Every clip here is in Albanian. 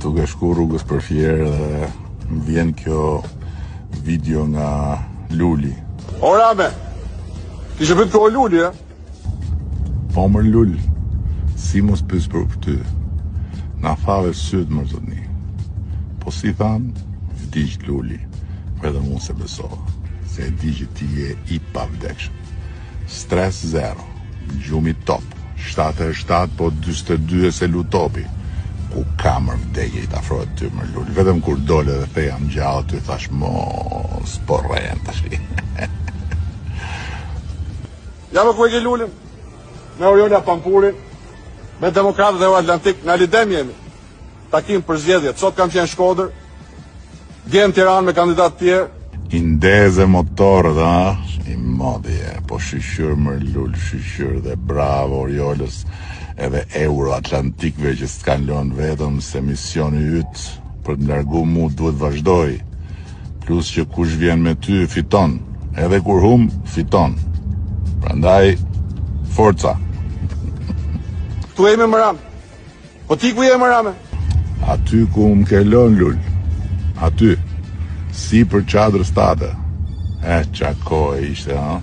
Duke shku rrugës për Fierë dhe më vjen kjo video nga Luli. O Rame, kishe pyet kjo Luli, e? Po mër Lul, si mos pys për ty, na fave syt më zotni. Po si than, vdiq Luli, edhe mu se besova, se e di që ti je i pavdekshëm. Stres zero, gjumi top, 77 po 42 e se lutopi. Ku kamër vdekje i t'afrohet ty më Luli. Vetëm kur dole dhe the jam gjallë, ty thash mos, po rren tash. Ja më ku e ke Lulin? Me Oriola Pampurin, me Demokratët e Atlantik, në Lidem jemi. Takim për zgjedhjet, sot kam qenë Shkodër, dje në Tiranë me kandidat tjerë. Indeze motorët, ha? I modi e, po shqyr më Lul, shqyr dhe bravo Oriolës edhe Euro-Atlantikve që s'kan lënë vetëm se misioni yt për të largu mu duhet vazhdoj. Plus që kush vjen me ty fiton, edhe kur hum fiton. Prandaj, forca. Tu e me më Rame. Po ti ku je më Rame? Aty ku më ke lënë Lul, aty, si për qadrës tate. Qa kohë ishte, ha?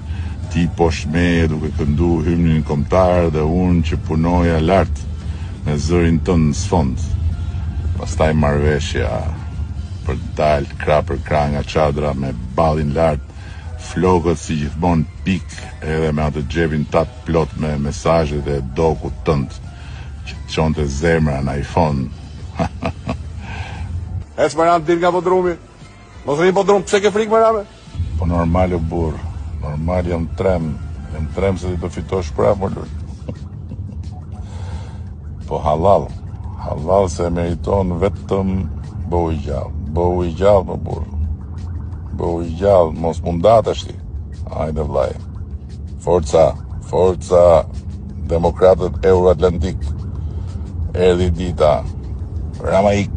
Ti poshmeje duke këndu hymnin kombëtar dhe unë që punoja lartë me zërin tënë në sfond. Pastaj marrveshja për dalë krah për krah nga qadra me ballin lartë, flokët si gjithmonë pik edhe me atë xhepin tat plot me mesazhet e dokut tënd që të çonte zemra në iPhone. Ec më Rame, din nga podrumi. Mos rri podrum, pse ke frikë më Rame? Po normal o burr, normal jam trem se ti do fitosh prapë më Lul. Po halal se meriton vetëm bëu i gjallë më burr. Bëu i gjallë, mos mundat ashti. Hajde vllai. Forca, Demokratët Euro-Atlantik. Erdhi dita. Rama ik.